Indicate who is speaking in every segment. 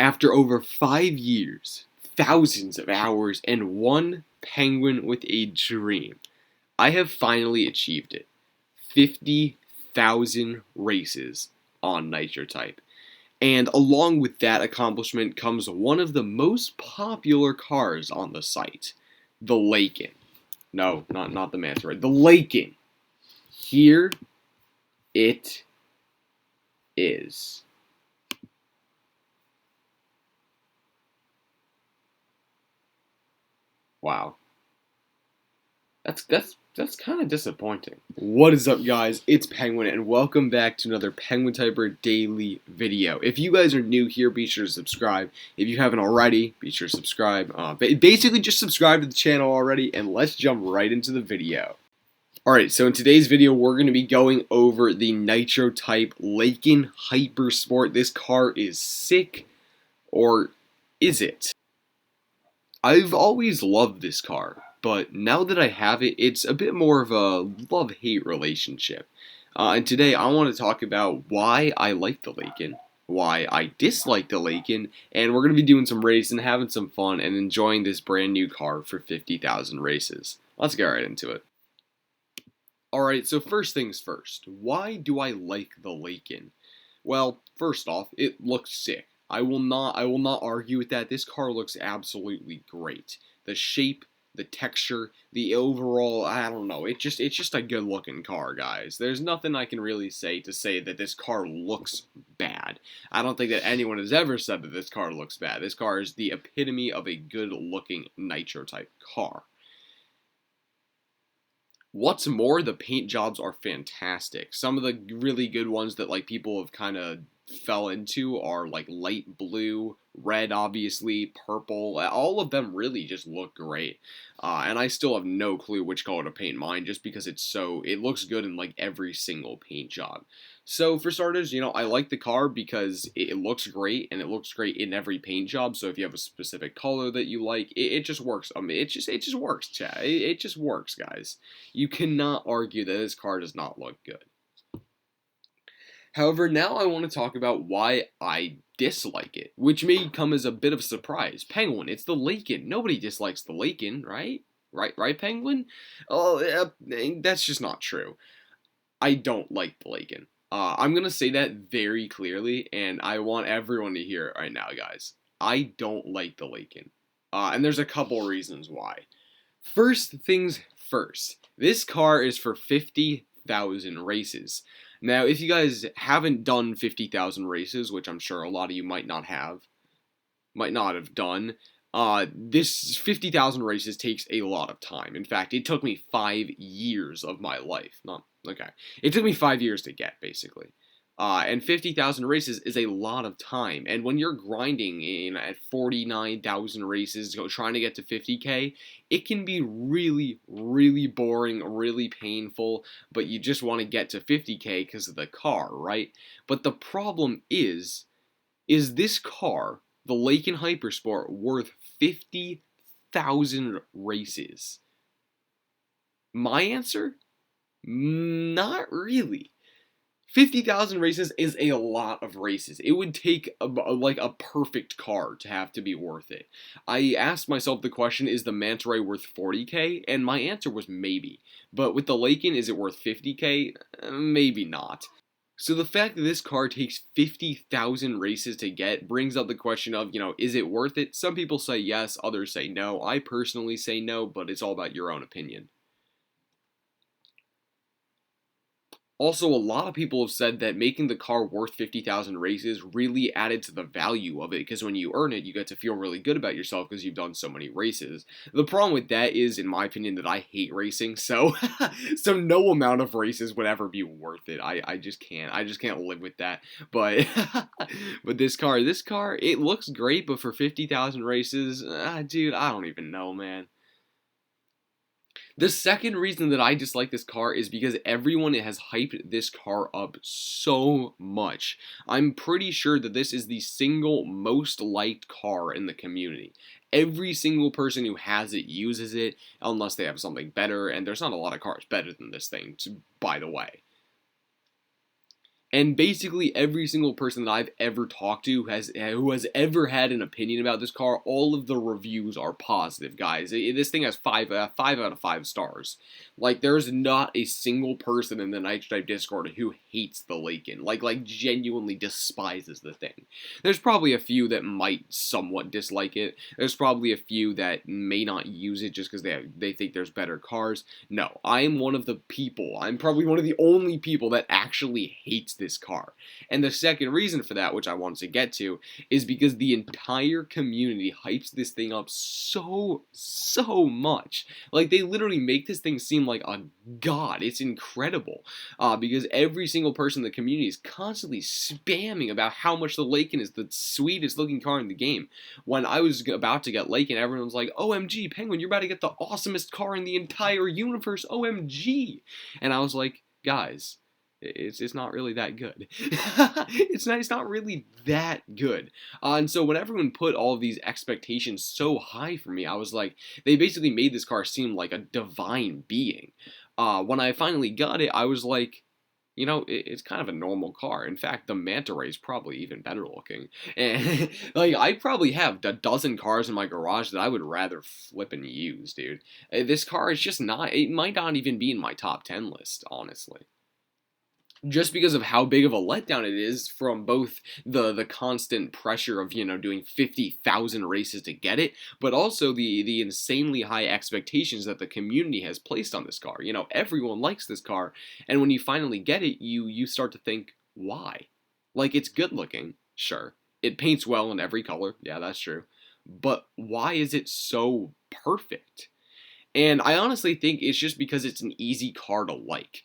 Speaker 1: After over 5 years, thousands of hours, and one penguin with a dream, I have finally achieved it. 50,000 races on Nitro Type. And along with that accomplishment comes one of the most popular cars on the site, the Lacan. No, not the Manta Ray, the Lacan. Here it is. Wow. That's kind of disappointing. What is up, guys? It's Penguin, and welcome back to another Penguin Typer daily video. If you guys are new here, be sure to subscribe. If you haven't already, be sure to subscribe. Basically, just subscribe to the channel already, and let's jump right into the video. Alright, so in today's video, we're going to be going over the Nitro Type Lacan Hypersport. This car is sick, or is it? I've always loved this car, but now that I have it, it's a bit more of a love-hate relationship. And today I want to talk about why I like the Lacan, why I dislike the Lacan, and we're going to be doing some racing, having some fun, and enjoying this brand new car for 50,000 races. Let's get right into it. Alright, so first things first, why do I like the Lacan? Well, first off, it looks sick. I will not argue with that. This car looks absolutely great. The shape, the texture, the overall, I don't know, it's just a good looking car, guys. There's nothing I can really say to say that this car looks bad. I don't think that anyone has ever said that this car looks bad. This car is the epitome of a good looking Nitro Type car. What's more, the paint jobs are fantastic. Some of the really good ones that like people have kind of fell into are like light blue, red obviously, purple. All of them really just look great. And I still have no clue which color to paint mine just because it looks good in like every single paint job. So for starters, I like the car because it looks great and it looks great in every paint job. So if you have a specific color that you like, it just works. I mean, it just works, chat. It just works, guys. You cannot argue that this car does not look good. However, now I want to talk about why I dislike it, which may come as a bit of a surprise. Penguin, it's the Lacan. Nobody dislikes the Lacan, right? Right, Penguin? Oh, that's just not true. I don't like the Lacan. I'm going to say that very clearly, and I want everyone to hear it right now, guys. I don't like the Lacan. And there's a couple reasons why. First things first, this car is for 50,000 races. Now, if you guys haven't done 50,000 races, which I'm sure a lot of you might not have done, this 50,000 races takes a lot of time. In fact, it took me 5 years of my life. It took me 5 years to get, basically. And 50,000 races is a lot of time. And when you're grinding at 49,000 races, trying to get to 50K, it can be really, really boring, really painful, but you just want to get to 50K because of the car, right? But the problem is this car, the Lacan Hypersport, worth 50,000 races? My answer? Not really. 50,000 races is a lot of races. It would take a perfect car to have to be worth it. I asked myself the question, is the Manta Ray worth 40K? And my answer was maybe. But with the Lacan, is it worth 50K? Maybe not. So the fact that this car takes 50,000 races to get brings up the question of, is it worth it? Some people say yes, others say no. I personally say no, but it's all about your own opinion. Also, a lot of people have said that making the car worth 50,000 races really added to the value of it, because when you earn it, you get to feel really good about yourself because you've done so many races. The problem with that is, in my opinion, that I hate racing, so so no amount of races would ever be worth it. I just can't live with that. But but this car, it looks great, but for 50,000 races, dude, I don't even know, man. The second reason that I dislike this car is because everyone has hyped this car up so much. I'm pretty sure that this is the single most liked car in the community. Every single person who has it uses it, unless they have something better, and there's not a lot of cars better than this thing, by the way. And basically every single person that I've ever talked to who has ever had an opinion about this car, all of the reviews are positive, guys. This thing has 5 out of 5 stars. Like, there's not a single person in the Night Stripe Discord who hates the Lacan, like genuinely despises the thing. There's probably a few that might somewhat dislike it. There's probably a few that may not use it just because they think there's better cars. No, I am one of the people. I'm probably one of the only people that actually hates this car. And the second reason for that, which I wanted to get to, is because the entire community hypes this thing up so much. Like, they literally make this thing seem like a god. It's incredible. Because every single person in the community is constantly spamming about how much the Lacan is the sweetest looking car in the game. When I was about to get Lacan, everyone was like, OMG, Penguin, you're about to get the awesomest car in the entire universe, OMG. And I was like, guys, it's not really that good. It's not really that good. And so when everyone put all of these expectations so high for me, I was like, they basically made this car seem like a divine being. When I finally got it, I was like, you know, it's kind of a normal car. In fact, the Manta Ray is probably even better looking. And, like, I probably have a dozen cars in my garage that I would rather flip and use, dude. This car is just not, it might not even be in my top 10 list, honestly. Just because of how big of a letdown it is from both the constant pressure of, you know, doing 50,000 races to get it, but also the insanely high expectations that the community has placed on this car. You know, everyone likes this car, and when you finally get it, you start to think, why? Like, it's good looking, sure. It paints well in every color, yeah, that's true. But why is it so perfect? And I honestly think it's just because it's an easy car to like.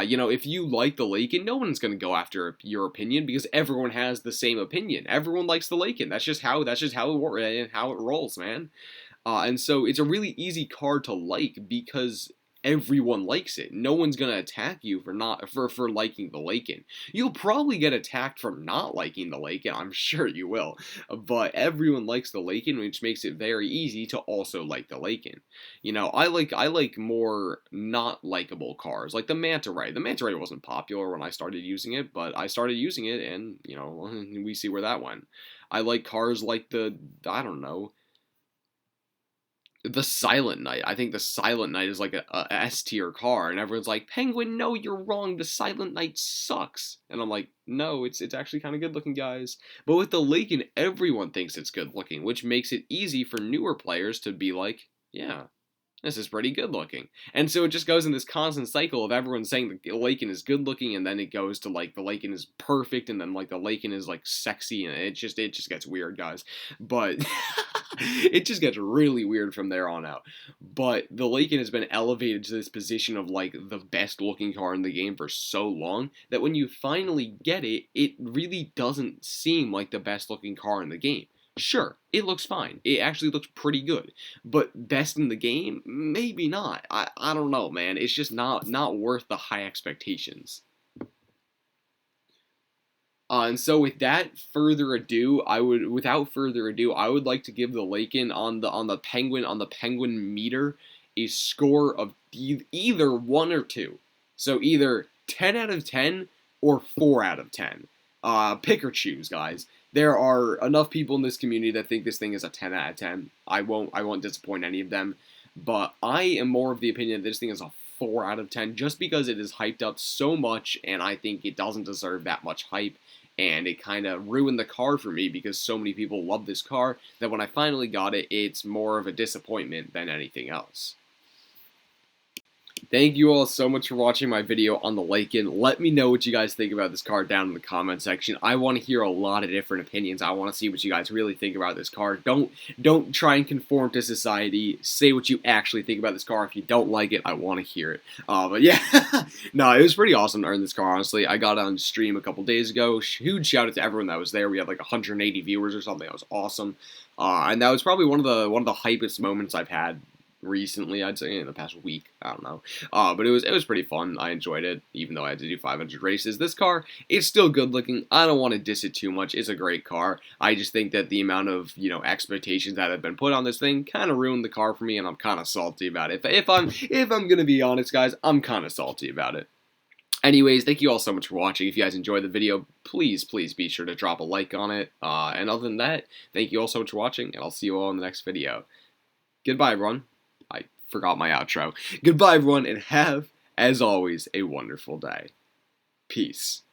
Speaker 1: You know, if you like the Lacan, no one's going to go after your opinion because everyone has the same opinion. Everyone likes the Lacan. That's just how it rolls, man. And so it's a really easy car to like because everyone likes it. No one's gonna attack you for liking the Lacan. You'll probably get attacked for not liking the Lacan. I'm sure you will. But everyone likes the Lacan, which makes it very easy to also like the Lacan. You know, I like more not likable cars, like the Manta Ray. The Manta Ray wasn't popular when I started using it, but I started using it, and you know, we see where that went. I like cars like I don't know, the Silent Knight. I think the Silent Knight is like a S tier car, and everyone's like, Penguin, no, you're wrong. The Silent Knight sucks. And I'm like, no, it's actually kind of good looking, guys. But with the Lacan, everyone thinks it's good looking, which makes it easy for newer players to be like, yeah, this is pretty good looking. And so it just goes in this constant cycle of everyone saying the Lacan is good looking, and then it goes to like the Lacan is perfect, and then like the Lacan is like sexy, and it just gets weird, guys. But it just gets really weird from there on out. But the Lacan has been elevated to this position of like the best looking car in the game for so long that when you finally get it, it really doesn't seem like the best looking car in the game. Sure, it looks fine. It actually looks pretty good. But best in the game? Maybe not. I don't know, man. It's just not worth the high expectations. And so without further ado, I would like to give the Lacan on the Penguin meter a score of either 1 or 2. So either 10 out of 10 or 4 out of 10. Pick or choose, guys. There are enough people in this community that think this thing is a 10 out of 10. I won't disappoint any of them. But I am more of the opinion that this thing is a 4 out of 10 just because it is hyped up so much, and I think it doesn't deserve that much hype. And it kind of ruined the car for me because so many people love this car that when I finally got it, it's more of a disappointment than anything else. Thank you all so much for watching my video on the Lacan. Let me know what you guys think about this car down in the comment section. I want to hear a lot of different opinions. I want to see what you guys really think about this car. Don't try and conform to society. Say what you actually think about this car. If you don't like it, I want to hear it. But yeah, no, it was pretty awesome to earn this car, honestly. I got on stream a couple days ago. Huge shout out to everyone that was there. We had like 180 viewers or something. That was awesome. And that was probably one of the hypest moments I've had recently, I'd say in the past week. I don't know, but it was pretty fun. I enjoyed it, even though I had to do 500 races. This car, it's still good looking. I don't want to diss it too much. It's a great car. I just think that the amount of, you know, expectations that have been put on this thing kind of ruined the car for me, and I'm kind of salty about it. If I'm gonna be honest, guys, I'm kind of salty about it. Anyways, thank you all so much for watching. If you guys enjoyed the video, please be sure to drop a like on it. And other than that, thank you all so much for watching, and I'll see you all in the next video. Goodbye, everyone. I forgot my outro. Goodbye, everyone, and have, as always, a wonderful day. Peace.